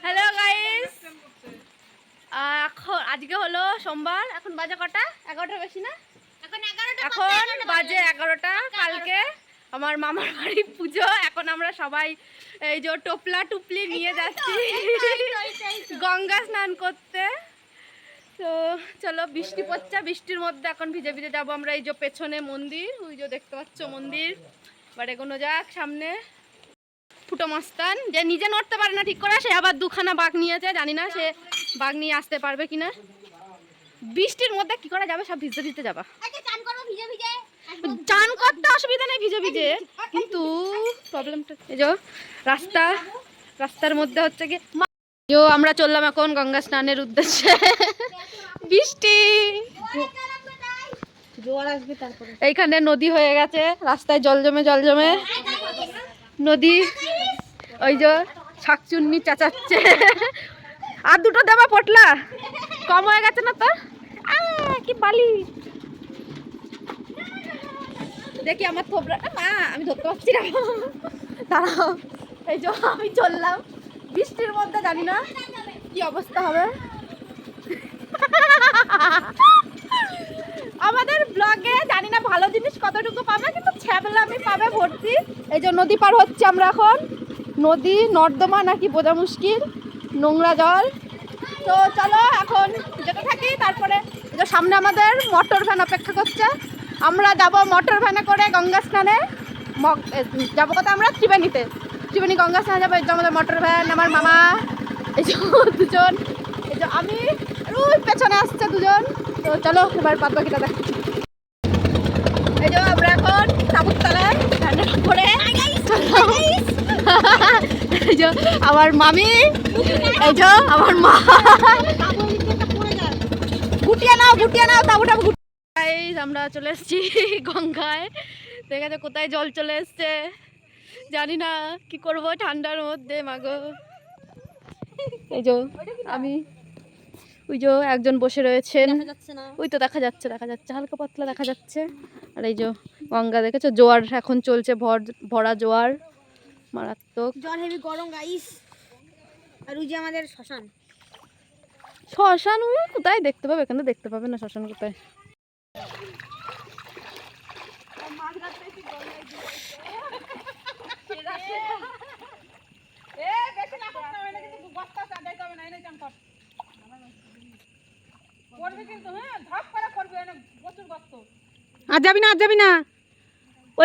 Hello guys, এখন আজকে হলো সোমবার। এখন বাজে কটা? 11টা বেশি না? এখন বাজে 11টা। কালকে আমার মামার বাড়ি পুজো। এখন আমরা সবাই এই যে টোপলা টুপলি নিয়ে যাচ্ছি গঙ্গা স্নান করতে। তো চলো, বৃষ্টি পড়ছে, বৃষ্টির মধ্যে এখন ভিজে ভিজে যাবো আমরা। এই যে পেছনে মন্দির, ওই যে দেখতে পাচ্ছ মন্দির। এবার এগোনো যাক সামনে। ফুটো মস্তান যে নিজে নড়তে পারে না ঠিক করে, সে আবার দুখানা বাঘ নিয়েছে, জানি না সে বাঘ নিয়ে আসতে পারবে কিনা। বৃষ্টির মধ্যে কি করা যাবে, সব ভিজতে ভিজতে যাবা। চান করতে অসুবিধা নেই ভিজে ভিজে, কিন্তু প্রবলেমটা এই যে রাস্তার মধ্যে হচ্ছে কি, আমরা চললাম এখন গঙ্গা স্নানের উদ্দেশ্যে। বৃষ্টি এইখানে নদী হয়ে গেছে, রাস্তায় জল জমে নদী। ওই যে শাকচুন্নি চাচাচ্ছে। আর দুটো দেবা পটলা, কম হয়ে গেছে না তোর? কি বালি, দেখি আমার থোবরা। মা আমি ধরতে পারছি না, দাঁড়াও। এই যে আমি চললাম বৃষ্টির মধ্যে, জানি না কি অবস্থা হবে। আমাদের ব্লগে জানি না ভালো জিনিস কতটুকু পাবে, কিন্তু ছ্যাবলামি পাবে ভর্তি। এই যে নদী পার হচ্ছে আমরা এখন। নদী নর্দমা নাকি বোঝা মুশকিল, নোংরা জল। তো চলো এখন যেতে থাকি। তারপরে যে সামনে আমাদের মোটর ভ্যান অপেক্ষা করছে, আমরা যাব মোটর ভ্যানে করে গঙ্গা স্নানে। যাবো কোথায় আমরা? ত্রিবেণী গঙ্গা স্নানে যাবো। এই যে আমাদের মোটর ভ্যান, আমার মামা, এই যে দুজন, এই যে আমি, ওই পেছনে আসছে দুজন। তো চলো এবার বাদ বাকিটা দেখি। এই যে আমরা এখন তাবুর তলায় ভ্যানের উপরে। এই যে আমার মামি, এই যে আমার মা। গুটিয়ে নাও তাবুটা। আমরা চলে এসেছি গঙ্গায়। দেখা যায় কোথায় জল চলে এসছে, জানি না কি করব ঠান্ডার মধ্যে। মাগো, এই যে আমি, ওই যে একজন বসে রয়েছেন, ওই তো দেখা যাচ্ছে হালকা পাতলা দেখা যাচ্ছে। আর এই যে গঙ্গা দেখেছো, জোয়ার এখন চলছে, ভরা জোয়ার, মারাত্মক জল, হেভি গরম গাইস। আর ওই যে আমাদের শ্মশান ওই কোথায় দেখতে পাবে? এখানে দেখতে পাবে না শ্মশান কোথায়। আর যাবি না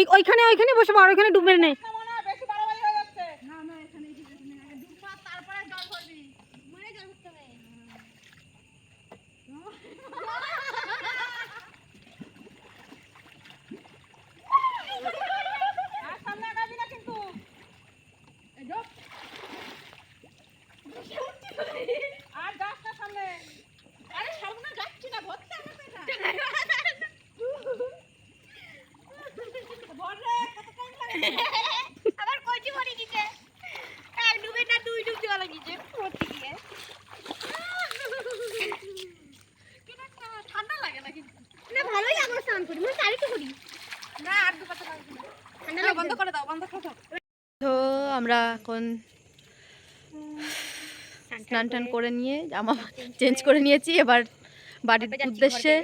ওইখানে বসে পড়, ওইখানে ডুবে নেই। আবার কইছি মরে গিয়েছে, এক ডুবে না দুই ডুব দেওয়া লাগিয়েছে মরতে গিয়ে। ঠান্ডা লাগে না কিন্তু? না ভালোই আমরা স্নান করি, মানে চারিতে করি না। আর দু কথা ঠান্ডা লাগে, বন্ধ করে দাও। তো আমরা এখন স্নান টান করে নিয়ে জামা চেঞ্জ করে নিয়েছি, এবার বাড়ির উদ্দেশ্যে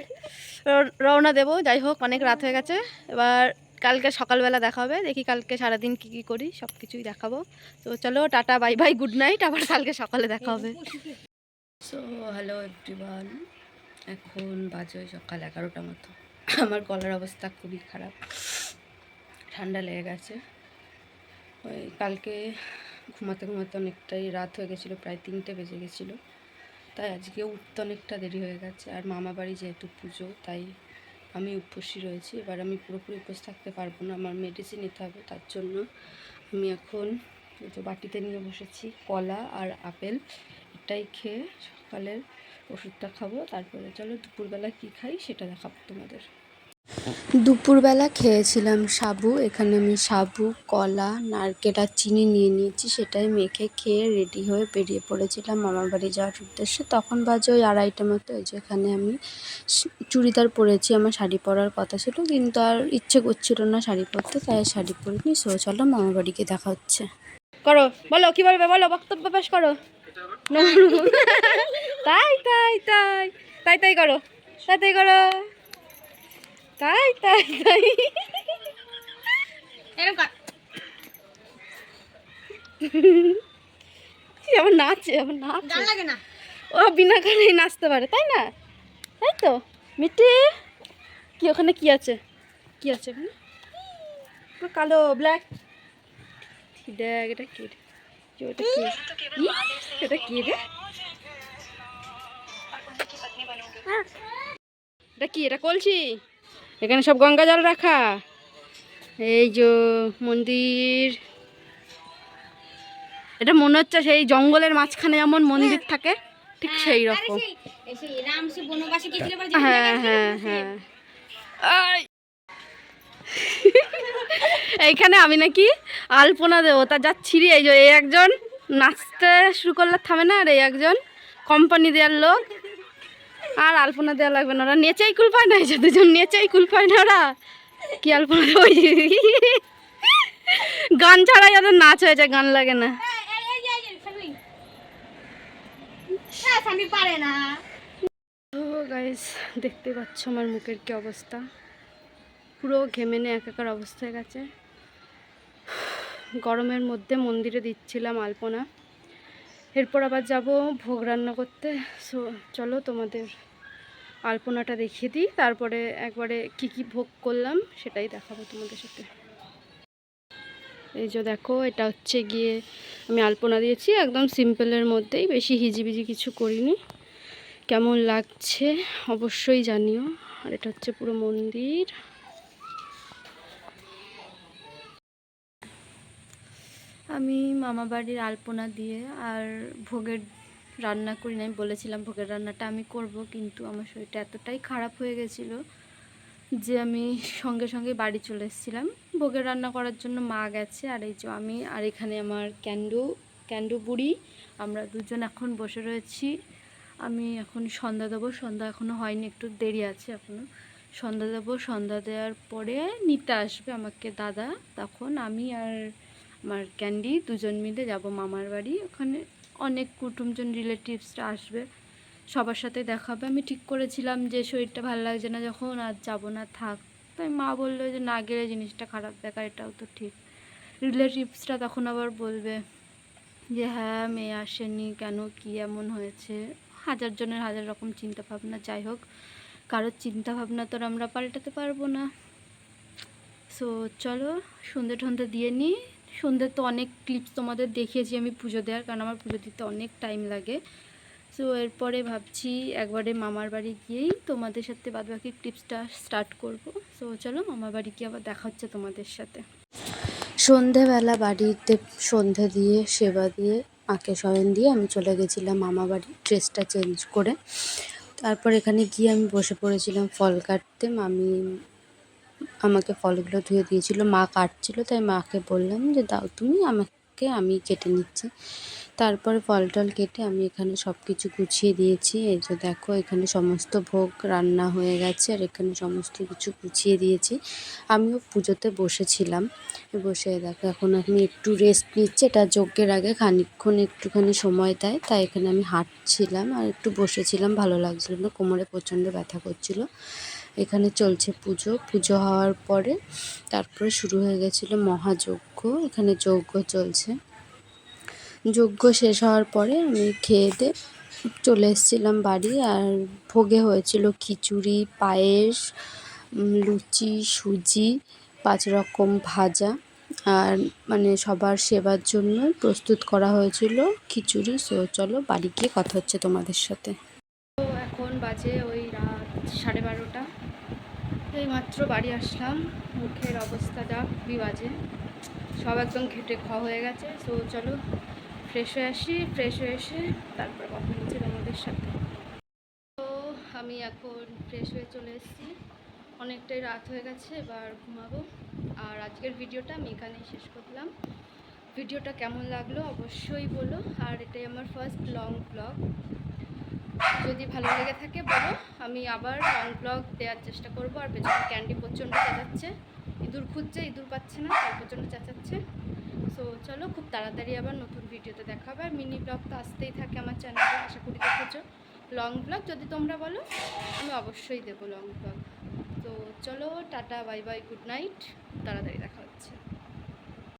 রওনা দেবো। যাই হোক, অনেক রাত হয়ে গেছে। এবার কালকে সকালবেলা দেখা হবে, দেখি কালকে সারাদিন কি কি করি, সব কিছুই দেখাবো। তো চলো, tata bye bye, good night, আবার কালকে সকালে দেখা হবে। সো হ্যালো এভরিওয়ান, এখন বাজে সকাল 11টা মতো। আমার গলার অবস্থা খুবই খারাপ, ঠান্ডা লেগে গেছে। ওই কালকে ঘুমাতে অনেকটাই রাত হয়ে গেছিলো, প্রায় 3টে বেজে গেছিলো। তাই আজকে উঠতে অনেকটা দেরি হয়ে গেছে। আর মামা বাড়ি যেহেতু পুজো, তাই আমি উপোসী রয়েছি। এবার আমি পুরোপুরি উপোস থাকতে পারবো না, আমার মেডিসিন নিতে হবে। তার জন্য আমি এখন বাটিতে নিয়ে বসেছি কলা আর আপেল, এটাই খেয়ে সকালের ওষুধটা খাবো। তারপরে চলো দুপুরবেলা কি খাই সেটা দেখাবো তোমাদের। দুপুরবেলা খেয়েছিলাম সাবু। এখানে আমি সাবু, কলা, নারকেল আর চিনি নিয়ে নিয়েছি, সেটাই মেখে খেয়ে রেডি হয়ে বেরিয়ে পড়েছিলাম মামার বাড়ি যাওয়ার উদ্দেশ্যে। তখন বাজে ওই 2:30টার মতো। এই যে এখানে আমি চুড়িদার পরেছি, আমার শাড়ি পরার কথা ছিল, কিন্তু আর ইচ্ছে করছিল না শাড়ি পরতে, তাই শাড়ি পরিনি। চলো মামার বাড়ি গিয়ে দেখা হচ্ছে। করো, বলো কি বলবে, বলো বক্তব্য পেশ করো। তাই তাই তাই তাই তাই করো, তাই তাই করো, তাই তাই তাই। আবার নাচে, আবার নাচে, লাগে না। ও বিনা গানেই নাচতে পারে, তাই না? তাই তো মিটি। কি ওখানে কি আছে, কি আছে ওখানে? পুরো কালো, ব্ল্যাক। দেখ এটা কি রে? ওটা কি? এটা কি রে? এটা কি? এটা কলসি? এখানে সব গঙ্গা জল রাখা। এই যে মন্দির, এটা মনে হচ্ছে সেই জঙ্গলের মাঝখানে যেমন মন্দির থাকে ঠিক সেই রকম। হ্যাঁ হ্যাঁ হ্যাঁ। এইখানে আমি নাকি আলপনা দেবো, তা যাচ্ছি। এই যে এই একজন নাচতে শুরু করলে থামে না, আর এই একজন কোম্পানি দেওয়ার লোক। আর আলপনা দেওয়া লাগবে না, ওরা নেচেই কুল পায় না। এই যে দুজন নেচেই কুল পায় না, ওরা কি আলপনা দেবো? গান ছাড়াই ওদের নাচ হয়েছে, গান লাগে না। গাইস দেখতে পাচ্ছ আমার মুখের কি অবস্থা, পুরো ঘেমে নিয়ে একাকার অবস্থা হয়ে গেছে। গরমের মধ্যে মন্দিরে দিচ্ছিলাম আলপনা, এরপর আবার যাব ভোগ রান্না করতে। সো চলো তোমাদের আলপনাটা দেখিয়ে দিই, তারপরে একবারে কি কি ভোগ করলাম সেটাই দেখাবো তোমাদের সাথে। এই যে দেখো, এটা হচ্ছে গিয়ে আমি আলপনা দিয়েছি একদম সিম্পলের মধ্যেই, বেশি হিজিবিজি কিছু করিনি। কেমন লাগছে অবশ্যই জানিও। আর এটা হচ্ছে পুরো মন্দির। আমি মামা বাড়ির আলপনা দিয়ে আর ভোগের রান্না করি না। আমি বলেছিলাম ভোগের রান্নাটা আমি করব, কিন্তু আমার শরীরটা এতটাই খারাপ হয়ে গেছিলো যে আমি সঙ্গে সঙ্গে বাড়ি চলে এসেছিলাম। ভোগের রান্না করার জন্য মা গেছে, আর এই যে আমি, আর এখানে আমার ক্যান্ডু বুড়ি, আমরা দুজন এখন বসে রয়েছি। আমি এখন সন্ধ্যা দেবো, সন্ধ্যা এখনও হয়নি, একটু দেরি আছে এখনও। সন্ধ্যা দেবো, সন্ধ্যা দেওয়ার পরে নিতে আসবে আমাকে দাদা, তখন আমি আর আমার ক্যান্ডি দুজন মিলে যাব মামার বাড়ি। ওখানে অনেক কুটুমজন রিলেটিভসরা আসবে, সবার সাথে দেখা হবে। আমি ঠিক করেছিলাম যে শরীরটা ভালো লাগছে না যখন, আর যাব না, থাক। তাই মা বললো যে না গেলে জিনিসটা খারাপ দেখার, এটাও তো ঠিক। রিলেটিভসরা তখন আবার বলবে যে হ্যাঁ মেয়ে আসেনি কেন, কি এমন হয়েছে, হাজার জনের হাজার রকম চিন্তা ভাবনা। যাই হোক, কারোর চিন্তা ভাবনা তো আমরা পাল্টাতে পারবো না। সো চলো সন্ধে টন্ধে দিয়ে নিই। সন্ধ্যে তো অনেক ক্লিপস তোমাদের দেখিয়েছি আমি পুজো দেওয়ার, কারণ আমার পুজো দিতে অনেক টাইম লাগে। সো এরপরে ভাবছি একবারে মামার বাড়ি গিয়েই তোমাদের সাথে বাদবাকি ক্লিপসটা স্টার্ট করব। সো চলো মামার বাড়ি গিয়ে আবার দেখা হচ্ছে তোমাদের সাথে। সন্ধেবেলা বাড়িতে সন্ধে দিয়ে সেবা দিয়ে মাকে শয়ন দিয়ে আমি চলে গেছিলাম মামা বাড়ি ড্রেসটা চেঞ্জ করে। তারপর এখানে গিয়ে আমি বসে পড়েছিলাম ফল কাটতে। আমাকে ফলগুলো ধুয়ে দিয়েছিল, মা কাটছিল, তাই মাকে বললাম যে দাও তুমি আমাকে, আমি কেটে নিচ্ছি। তারপরে ফল টল কেটে আমি এখানে সব কিছু গুছিয়ে দিয়েছি। এই যে দেখো, এখানে সমস্ত ভোগ রান্না হয়ে গেছে, আর এখানে সমস্ত কিছু গুছিয়ে দিয়েছি। আমিও পুজোতে বসেছিলাম, বসে দেখো এখন আমি একটু রেস্ট নিচ্ছি। এটা যজ্ঞের আগে খানিকক্ষণ একটুখানি সময় দেয়, তাই এখানে আমি হাঁটছিলাম আর একটু বসেছিলাম, ভালো লাগছিল না, কোমরে প্রচণ্ড ব্যথা করছিল। এখানে চলছে পুজো হওয়ার পরে তারপরে শুরু হয়ে গেছিলো মহাযজ্ঞ। এখানে যজ্ঞ চলছে। যজ্ঞ শেষ হওয়ার পরে আমি খেয়ে দিয়ে চলে এসেছিলাম বাড়ি। আর ভোগে হয়েছিল খিচুড়ি, পায়েস, লুচি, সুজি, 5 রকম ভাজা, আর মানে সবার সেবার জন্য প্রস্তুত করা হয়েছিল খিচুড়ি। সো চলো বাড়ি গিয়ে কথা হচ্ছে তোমাদের সাথে। তো এখন বাজে ওই রাত 12:30। এই মাত্র বাড়ি আসলাম, মুখের অবস্থা যা খুবই বাজে, সব একদম ঘেটে খাওয়া হয়ে গেছে। সো চলো ফ্রেশ হয়ে আসি, ফ্রেশ হয়ে এসে তারপর কথা হচ্ছে তোমাদের সাথে। তো আমি এখন ফ্রেশ হয়ে চলে এসেছি, অনেকটাই রাত হয়ে গেছে, এবার ঘুমাবো। আর আজকের ভিডিওটা আমি এখানেই শেষ করলাম। ভিডিওটা কেমন লাগলো অবশ্যই বলো, আর এটাই আমার ফার্স্ট লং ব্লগ। যদি ভালো লেগে থাকে বলো, আমি আবার লং ব্লগ দেওয়ার চেষ্টা করবো। আর পেছনে ক্যান্ডি প্রচণ্ড চেঁচাচ্ছে, ইঁদুর খুঁজছে, ইঁদুর পাচ্ছে না, তাই প্রচণ্ড চেঁচাচ্ছে। সো চলো, খুব তাড়াতাড়ি আবার নতুন ভিডিওতে দেখা হবে। আর মিনি ব্লগ তো আসতেই থাকে আমার চ্যানেলে, আশা করি দেখেছো। লং ব্লগ যদি তোমরা বলো আমি অবশ্যই দেবো লং ব্লগ। তো চলো, tata, bye bye, good night, তাড়াতাড়ি দেখা হচ্ছে।